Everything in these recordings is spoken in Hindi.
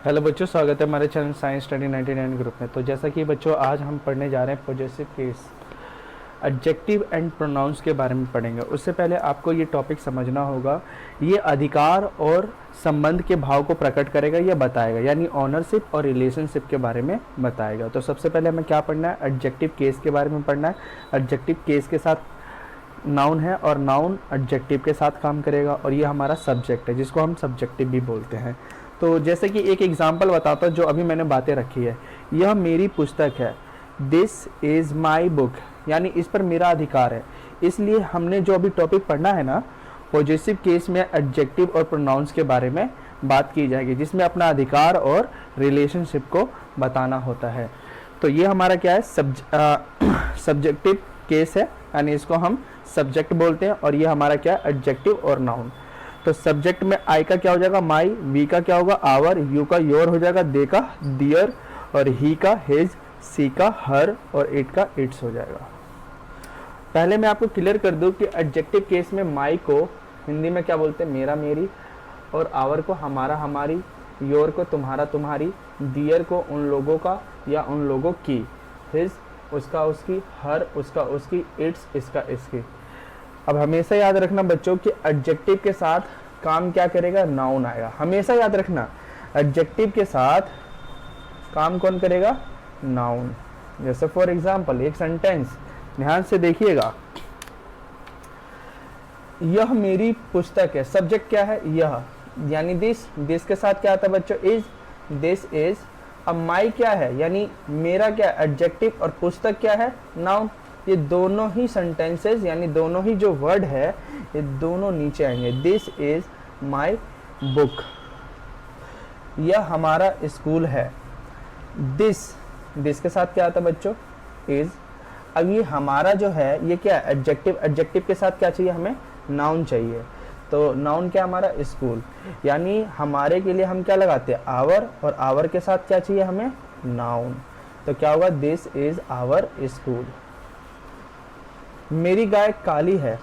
हेलो बच्चों, स्वागत है हमारे चैनल साइंस स्टडी 99 ग्रुप में। तो जैसा कि बच्चों आज हम पढ़ने जा रहे हैं possessive case, adjective and pronouns के बारे में पढ़ेंगे। उससे पहले आपको ये टॉपिक समझना होगा। ये अधिकार और संबंध के भाव को प्रकट करेगा, या बताएगा, यानी ऑनरशिप और रिलेशनशिप के बारे में बताएगा। तो सबसे पहले हमें क्या पढ़ना है? एडजेक्टिव केस के बारे में पढ़ना है। एडजेक्टिव केस के साथ नाउन है और नाउन एडजेक्टिव के साथ काम करेगा, और ये हमारा सब्जेक्ट है जिसको हम सब्जेक्टिव भी बोलते हैं। तो जैसे कि एक एग्जांपल बताता हूँ जो अभी मैंने बातें रखी है। यह मेरी पुस्तक है, दिस इज़ माई बुक, यानी इस पर मेरा अधिकार है। इसलिए हमने जो अभी टॉपिक पढ़ना है ना, पॉजेसिव केस में एडजेक्टिव और प्रोनाउंस के बारे में बात की जाएगी, जिसमें अपना अधिकार और रिलेशनशिप को बताना होता है। तो ये हमारा क्या है? सब्जेक्टिव केस है, यानी इसको हम सब्जेक्ट बोलते हैं। और ये हमारा क्या है? एडजेक्टिव और नाउन। तो सब्जेक्ट में आई का क्या हो जाएगा? माई, वी का क्या होगा? आवर, यू का योर हो जाएगा, दे का दियर, और ही का हिज, सी का हर, और इट का इट्स हो जाएगा। पहले मैं आपको क्लियर कर दूं कि एडजेक्टिव केस में माई को हिंदी में क्या बोलते हैं? मेरा मेरी, और आवर को हमारा हमारी, योर को तुम्हारा तुम्हारी, दियर को उन लोगों का या उन लोगों की, हिज उसका उसकी, हर उसका उसकी, इट्स इसका इसकी। अब हमेशा याद रखना बच्चों कि एडजेक्टिव के साथ काम क्या करेगा? नाउन आएगा। हमेशा याद रखना, एडजेक्टिव के साथ काम कौन करेगा? नाउन। जैसे फॉर एग्जांपल एक सेंटेंस ध्यान से देखिएगा। यह मेरी पुस्तक है, सब्जेक्ट क्या है? यह, यानी दिस के साथ क्या आता है बच्चों? Is, this is. अब माई क्या है? यानी मेरा क्या? एडजेक्टिव। और पुस्तक क्या है? नाउन। ये दोनों ही सेंटेंसेस, यानी दोनों ही जो वर्ड है, ये दोनों नीचे आएंगे। दिस इज माई बुक, यह हमारा स्कूल है। दिस के साथ क्या आता है बच्चों? इज। अब ये हमारा जो है ये क्या है? एडजेक्टिव। एडजेक्टिव के साथ क्या चाहिए हमें? नाउन चाहिए। तो नाउन क्या? हमारा स्कूल। यानी हमारे के लिए हम क्या लगाते हैं? आवर, और आवर के साथ क्या चाहिए हमें? नाउन। तो क्या होगा? This is our school. मेरी गाय काली है,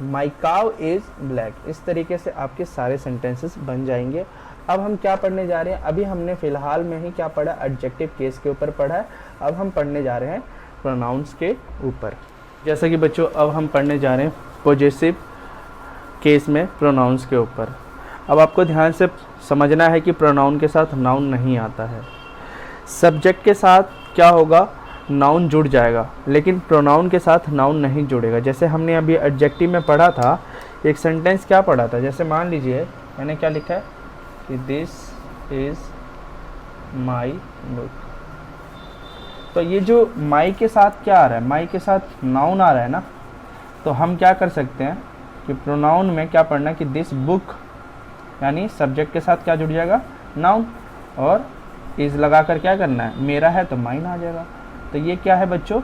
माई काव इज ब्लैक। इस तरीके से आपके सारे सेंटेंसेस बन जाएंगे। अब हम क्या पढ़ने जा रहे हैं? अभी हमने फिलहाल में ही क्या पढ़ा? एडजेक्टिव केस के ऊपर पढ़ा है। अब हम पढ़ने जा रहे हैं प्रोनाउंस के ऊपर। जैसा कि बच्चों अब हम पढ़ने जा रहे हैं पॉजेसिव केस में प्रोनाउंस के ऊपर। अब आपको ध्यान से समझना है कि प्रोनाउन के साथ नाउन नहीं आता है। सब्जेक्ट के साथ क्या होगा? नाउन जुड़ जाएगा, लेकिन प्रोनाउन के साथ नाउन नहीं जुड़ेगा। जैसे हमने अभी एडजेक्टिव में पढ़ा था, एक सेंटेंस क्या पढ़ा था? जैसे मान लीजिए मैंने क्या लिखा है कि दिस इज माई बुक। तो ये जो माई के साथ क्या आ रहा है? माई के साथ नाउन आ रहा है ना। तो हम क्या कर सकते हैं कि प्रोनाउन में क्या पढ़ना है कि दिस बुक, यानी सब्जेक्ट के साथ क्या जुड़ जाएगा? नाउन, और इज लगा कर क्या करना है? मेरा है तो माइन आ जाएगा। तो ये क्या है बच्चों?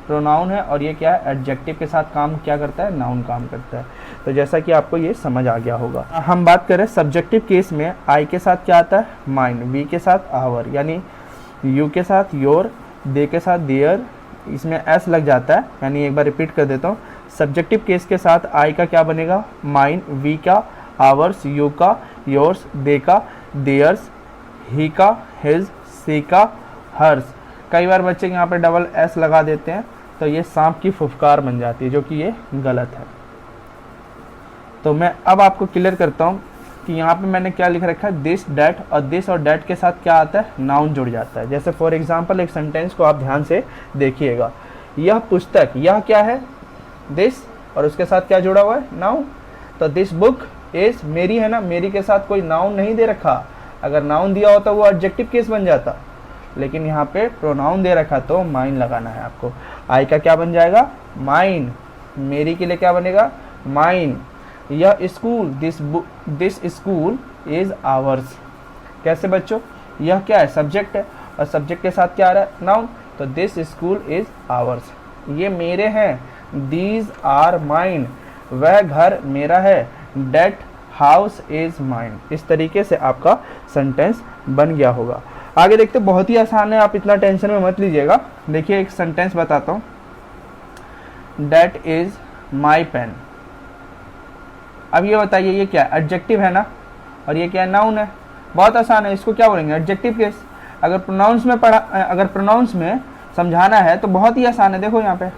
प्रोनाउन है। और ये क्या है? एडजेक्टिव के साथ काम क्या करता है? नाउन काम करता है। तो जैसा कि आपको ये समझ आ गया होगा। हम बात करें सब्जेक्टिव केस में, आई के साथ क्या आता है? माइन, वी के साथ आवर, यानी यू के साथ योर, दे के साथ दियर, इसमें एस लग जाता है। यानी एक बार रिपीट कर देता हूँ। सब्जेक्टिव केस के साथ आई का क्या बनेगा? माइन, वी का आवर्स, यू का योर्स, दे का देयर्स, ही का हिज, सी का हर्स। कई बार बच्चे यहाँ पे डबल एस लगा देते हैं, तो ये सांप की फुफकार बन जाती है, जो कि ये गलत है। तो मैं अब आपको क्लियर करता हूँ कि यहाँ पे मैंने क्या लिख रखा है? दिस, डैट, और दिस और डैट के साथ क्या आता है? नाउन जुड़ जाता है। जैसे फॉर एग्जांपल एक सेंटेंस को आप ध्यान से देखिएगा। यह पुस्तक, यह क्या है? दिस, और उसके साथ क्या जुड़ा हुआ है? नाउन। तो दिस बुक इज, मेरी है ना, मेरी के साथ कोई नाउन नहीं दे रखा। अगर नाउन दिया होता वो एडजेक्टिव केस बन जाता, लेकिन यहाँ पे प्रोनाउन दे रखा, तो माइन लगाना है आपको। आई का क्या बन जाएगा? माइन। मेरी के लिए क्या बनेगा? माइन। यह school, this school is ours. कैसे बच्चों? यह क्या है? सब्जेक्ट है, और सब्जेक्ट के साथ क्या आ रहा है? नाउन। तो दिस स्कूल इज आवर्स। ये मेरे हैं, दीज आर माइन। वह घर मेरा है, डेट हाउस इज माइन। इस तरीके से आपका सेंटेंस बन गया होगा। आगे देखते, बहुत ही आसान है, आप इतना टेंशन में मत लीजिएगा। देखिए एक सेंटेंस बताता हूँ। That is my pen. अब ये बताइए ये क्या है? एडजेक्टिव है ना, और ये क्या है? नाउन है। बहुत आसान है, इसको क्या बोलेंगे, एडजेक्टिव केस। अगर प्रोनाउंस में अगर प्रोनाउंस में समझाना है तो बहुत ही आसान है। देखो यहाँ पे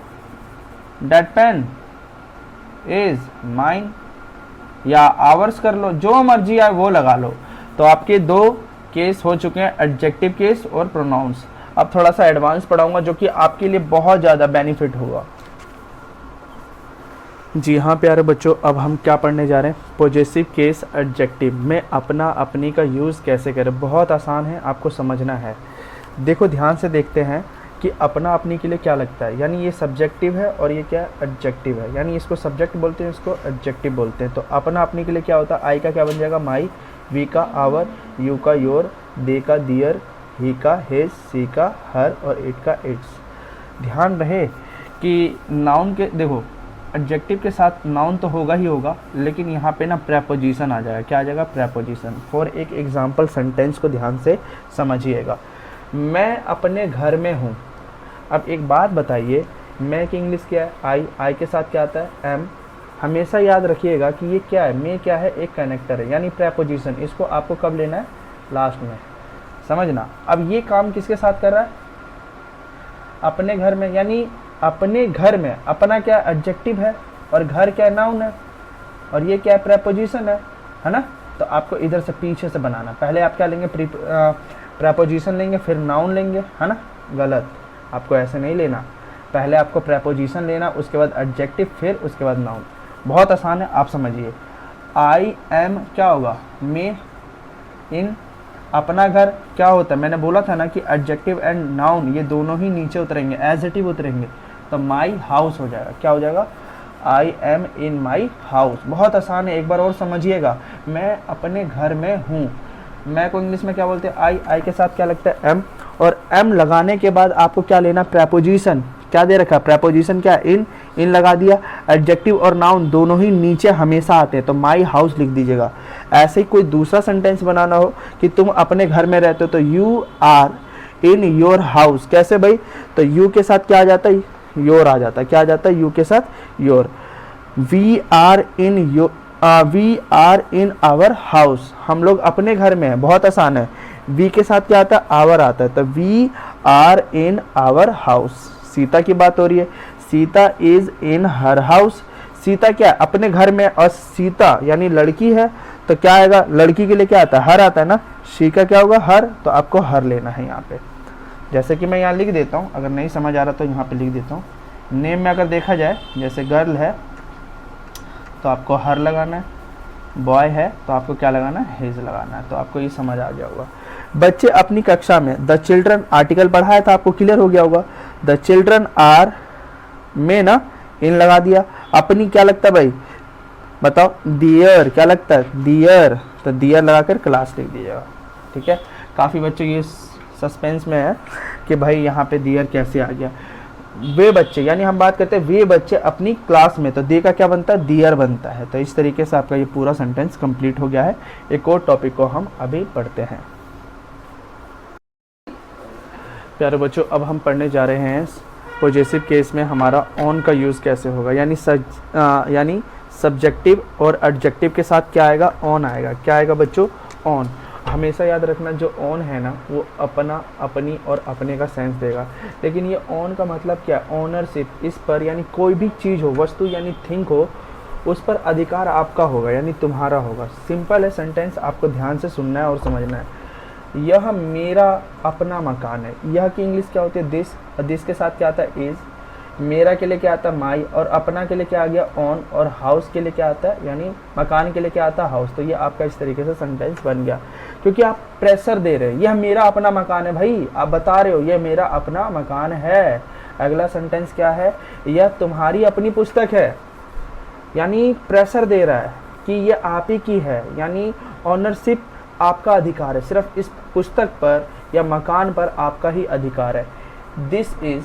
दैट पेन इज माइन या आवर्स कर लो, जो मर्जी आए वो लगा लो। तो आपके दो केस हो चुके हैं, एडजेक्टिव केस और प्रोनाउंस। अब थोड़ा सा एडवांस पढ़ाऊंगा जो कि आपके लिए बहुत ज़्यादा बेनिफिट होगा। जी हाँ प्यारे बच्चों, अब हम क्या पढ़ने जा रहे हैं, पॉजेसिव केस एडजेक्टिव में अपना अपनी का यूज़ कैसे करें। बहुत आसान है, आपको समझना है। देखो ध्यान से देखते हैं कि अपना अपनी के लिए क्या लगता है, यानी ये सब्जेक्टिव है और ये क्या है, एडजेक्टिव है। यानी इसको सब्जेक्ट बोलते हैं, इसको एडजेक्टिव बोलते हैं। तो अपना अपनी के लिए क्या होता है, आई का क्या बन जाएगा, माई, वी का आवर, यू का योर, दे का दियर, ही का हिज, सी का हर और इट का इट्स। ध्यान रहे कि नाउन के, देखो एडजेक्टिव के साथ नाउन तो होगा ही होगा, लेकिन यहाँ पे ना प्रेपोजिशन आ जाएगा। क्या आ जाएगा, प्रेपोजिशन। फॉर एक एग्जाम्पल सेंटेंस को ध्यान से समझिएगा, मैं अपने घर में हूँ। अब एक बात बताइए, मैं की इंग्लिश क्या है, आई के साथ क्या आता है, एम। हमेशा याद रखिएगा कि ये क्या है, मैं क्या है, एक कनेक्टर है, यानी प्रेपोजिशन। इसको आपको कब लेना है, लास्ट में, समझना। अब ये काम किसके साथ कर रहा है, अपने घर में, यानी अपने घर में। अपना क्या एडजेक्टिव है और घर क्या नाउन है, और ये क्या प्रेपोजिशन है ना। तो आपको इधर से पीछे से बनाना। पहले आप क्या लेंगे, प्रेपोजिशन लेंगे, फिर नाउन लेंगे, है ना। गलत, आपको ऐसे नहीं लेना। पहले आपको प्रेपोजिशन लेना, उसके बाद एडजेक्टिव, फिर उसके बाद नाउन। बहुत आसान है, आप समझिए। आई एम क्या होगा, मे इन। अपना घर क्या होता है, मैंने बोला था ना कि एडजेक्टिव एंड नाउन ये दोनों ही नीचे उतरेंगे, एडजेक्टिव उतरेंगे। तो माई हाउस हो जाएगा, क्या हो जाएगा, I am in my house. बहुत आसान है, एक बार और समझिएगा। मैं अपने घर में हूँ, मैं को इंग्लिश में क्या बोलते हैं, आई के साथ क्या लगता है, एम। और एम लगाने के बाद आपको क्या लेना, प्रेपोजिशन। क्या दे रखा, प्रेपोजिशन क्या, इन लगा दिया। एडजेक्टिव और नाउन दोनों ही नीचे हमेशा आते हैं, तो माई हाउस लिख दीजिएगा। ऐसे ही कोई दूसरा सेंटेंस बनाना हो कि तुम अपने घर में रहते हो, तो you are in your house. कैसे भाई, तो यू के साथ क्या आ जाता है, योर आ जाता है। क्या आ जाता है, यू के साथ your. We are in our house, हम लोग अपने घर में हैं। बहुत आसान है, वी के साथ क्या आता है, आवर आता है। तो we are in our house. Sita की बात हो रही है, Sita is in her house. Sita क्या है, अपने घर में, और सीता यानी लड़की है, तो क्या आएगा, लड़की के लिए क्या आता है, हर आता है ना। शी का क्या होगा, हर। तो आपको हर लेना है यहाँ पे। जैसे कि मैं यहाँ लिख देता हूँ, अगर नहीं समझ आ रहा तो यहाँ पे लिख देता हूँ। नेम में अगर देखा जाए, जैसे गर्ल है तो आपको हर लगाना है, बॉय है तो आपको क्या लगाना है, हिज लगाना है। तो आपको ये समझ आ गया होगा। बच्चे अपनी कक्षा में, द चिल्ड्रन आर्टिकल पढ़ाया था, आपको क्लियर हो गया होगा। द चिल्ड्रन आर में ना इन लगा दिया। अपनी क्या लगता है भाई, बताओ, दियर क्या लगता है, दियर। तो दियर लगाकर क्लास लिख दीजिएगा, ठीक है। काफ़ी बच्चों ये सस्पेंस में है कि भाई यहाँ पे दियर कैसे आ गया। वे बच्चे, यानी हम बात करते हैं वे बच्चे अपनी क्लास में, तो दे का क्या बनता है, दियर बनता है। तो इस तरीके से आपका ये पूरा सेंटेंस कंप्लीट हो गया है। एक और टॉपिक को हम अभी पढ़ते हैं। प्यारे बच्चों, अब हम पढ़ने जा रहे हैं पॉजेसिव केस में हमारा ऑन का यूज़ कैसे होगा। यानी सब्जेक्टिव और एडजेक्टिव के साथ क्या आएगा, ऑन आएगा। क्या आएगा बच्चों, ऑन। हमेशा याद रखना, जो ऑन है ना वो अपना, अपनी और अपने का सेंस देगा। लेकिन ये ऑन का मतलब क्या है, ऑनरशिप, इस पर, यानी कोई भी चीज़ हो, वस्तु यानी थिंग हो, उस पर अधिकार आपका होगा, यानी तुम्हारा होगा। सिंपल है सेंटेंस, आपको ध्यान से सुनना है और समझना है। यह मेरा अपना मकान है। यह की इंग्लिश क्या होती है, दिस। दिस के साथ क्या आता है, इज। मेरा के लिए क्या आता है, माई। और अपना के लिए क्या आ गया, ऑन। और हाउस के लिए क्या आता है, यानी मकान के लिए क्या आता है, हाउस। तो ये आपका इस तरीके से सेंटेंस बन गया, क्योंकि आप प्रेशर दे रहे हैं। यह मेरा अपना मकान है भाई, आप बता रहे हो यह मेरा अपना मकान है। अगला सेंटेंस क्या है, यह तुम्हारी अपनी पुस्तक है, यानी प्रेशर दे रहा है कि यह आप ही की है, यानी ऑनरशिप आपका अधिकार है, सिर्फ इस पुस्तक पर या मकान पर आपका ही अधिकार है। दिस इज,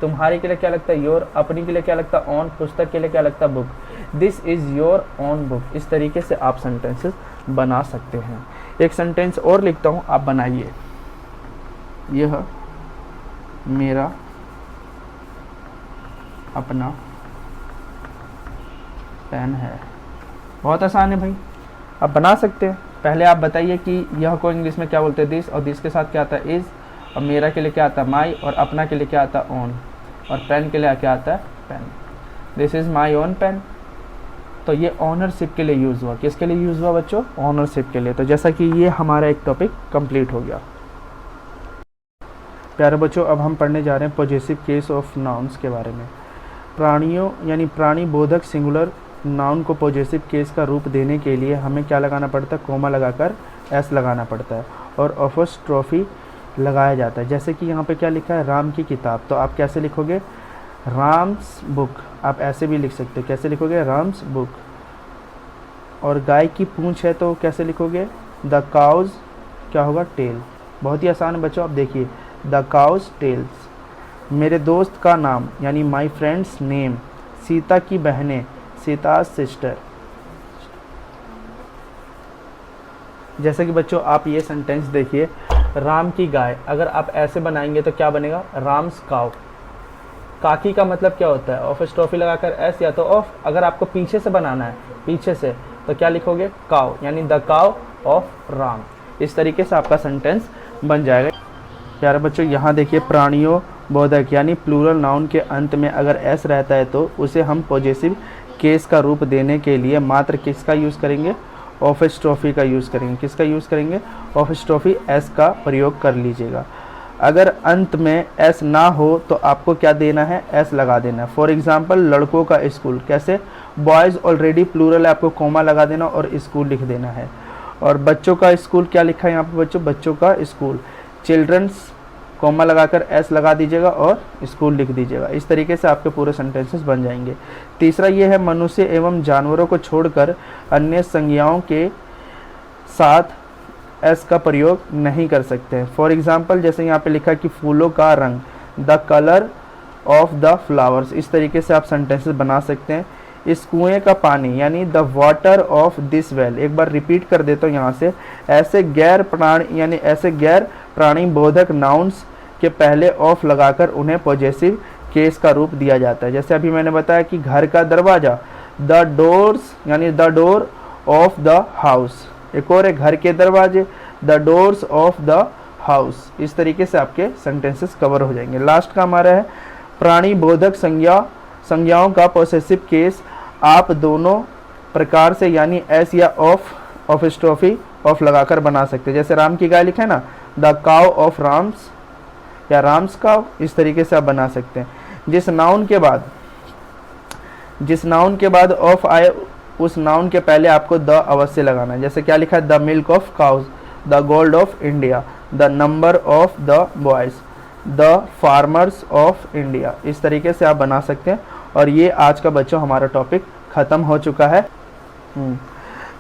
तुम्हारे के लिए क्या लगता है, योर। अपनी के लिए क्या लगता है, ऑन। पुस्तक के लिए क्या लगता है, book. This is your on book. इस तरीके से आप सेंटेंसेस बना सकते हैं। एक सेंटेंस और लिखता हूं, आप बनाइए। यह मेरा अपना पेन है। बहुत आसान है भाई, आप बना सकते हैं। पहले आप बताइए कि यह को इंग्लिश में क्या बोलते हैं, दिस, और दिस के साथ क्या आता है, इज़, और मेरा के लिए क्या आता है, माई, और अपना के लिए क्या आता है, ओन, और पेन के लिए क्या आता है, pen. This is my own pen. तो ये ऑनरशिप के लिए यूज़ हुआ। किसके लिए यूज़ हुआ बच्चों, ऑनरशिप के लिए। तो जैसा कि ये हमारा एक टॉपिक कंप्लीट हो गया। प्यारे बच्चों, अब हम पढ़ने जा रहे हैं पॉजेसिव केस ऑफ नाउन्स के बारे में। प्राणियों यानी प्राणी बोधक सिंगुलर नाउन को पॉजेसिव केस का रूप देने के लिए हमें क्या लगाना पड़ता है, कोमा लगाकर एस लगाना पड़ता है और अपोस्ट्रोफी लगाया जाता है। जैसे कि यहाँ पे क्या लिखा है, राम की किताब, तो आप कैसे लिखोगे, राम्स बुक। आप ऐसे भी लिख सकते हो, कैसे लिखोगे, राम्स बुक। और गाय की पूंछ है तो कैसे लिखोगे, द काउज क्या होगा, टेल। बहुत ही आसान है बच्चों, आप देखिए, द काउज टेल्स। मेरे दोस्त का नाम यानी माई फ्रेंड्स नेम। सीता की बहनें, सीताज सिस्टर। जैसे कि बच्चों आप ये सेंटेंस देखिए, राम की गाय, अगर आप ऐसे बनाएंगे तो क्या बनेगा, राम्स काउ। काकी का मतलब क्या होता है, ऑफ स्ट्रोफी लगाकर एस या तो ऑफ। अगर आपको पीछे से बनाना है, पीछे से, तो क्या लिखोगे, काउ, यानी द काउ ऑफ राम। इस तरीके से आपका सेंटेंस बन जाएगा। प्यारे बच्चों यहाँ देखिए, प्राणियों बोधक यानी प्लूरल नाउन के अंत में अगर एस रहता है तो उसे हम पॉजेसिव केस का रूप देने के लिए मात्र किसका यूज़ करेंगे, ऑफस्ट्रोफी का यूज़ करेंगे। किसका यूज़ करेंगे, ऑफस्ट्रोफी, एस का प्रयोग कर लीजिएगा। अगर अंत में एस ना हो तो आपको क्या देना है, एस लगा देना है। फॉर एग्जाम्पल लड़कों का स्कूल, कैसे, बॉयज़ ऑलरेडी प्लूरल है, आपको कोमा लगा देना और स्कूल लिख देना है। और बच्चों का स्कूल क्या लिखा है यहाँ पे बच्चों, बच्चों का स्कूल, चिल्ड्रंस, कोमा लगाकर एस लगा दीजिएगा और स्कूल लिख दीजिएगा। इस तरीके से आपके पूरे सेंटेंसेस बन जाएंगे। तीसरा ये है, मनुष्य एवं जानवरों को छोड़कर अन्य संज्ञाओं के साथ एस का प्रयोग नहीं कर सकते हैं। फॉर एग्जाम्पल जैसे यहाँ पे लिखा है कि फूलों का रंग, the colour of the flowers. इस तरीके से आप सेंटेंसेस बना सकते हैं। इस कुएं का पानी यानी the water of this well. एक बार रिपीट कर देता हूँ यहाँ से, ऐसे गैर प्राणी यानी ऐसे गैर प्राणी बोधक नाउन्स के पहले ऑफ लगाकर उन्हें पॉजेसिव केस का रूप दिया जाता है। जैसे अभी मैंने बताया कि घर का दरवाज़ा, द डोर्स यानी the door of the house. एक और है, घर के दरवाजे, the doors of the house. इस तरीके से आपके सेंटेंसेस कवर हो जाएंगे। लास्ट का हमारा है प्राणी बोधक संज्ञाओं का पॉसेसिव केस। आप दोनों प्रकार से यानी एस या ऑफस्ट्रोफी ऑफ लगाकर बना सकते हैं। जैसे राम की गाय लिखा है ना, द काउ ऑफ राम्स या राम्स काउ। इस तरीके से आप बना सकते हैं। जिस नाउन के बाद ऑफ आए उस नाउन के पहले आपको द अवश्य लगाना है। जैसे क्या लिखा है, the milk of cows, the gold of India, the number of the boys, the farmers of India. इस तरीके से आप बना सकते हैं। और ये आज का बच्चों हमारा टॉपिक ख़त्म हो चुका है।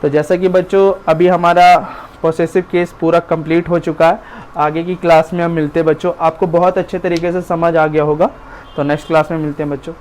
तो जैसा कि बच्चों अभी हमारा पॉसेसिव केस पूरा कंप्लीट हो चुका है। आगे की क्लास में हम मिलते हैं बच्चों। आपको बहुत अच्छे तरीके से समझ आ गया होगा। तो नेक्स्ट क्लास में मिलते हैं बच्चों।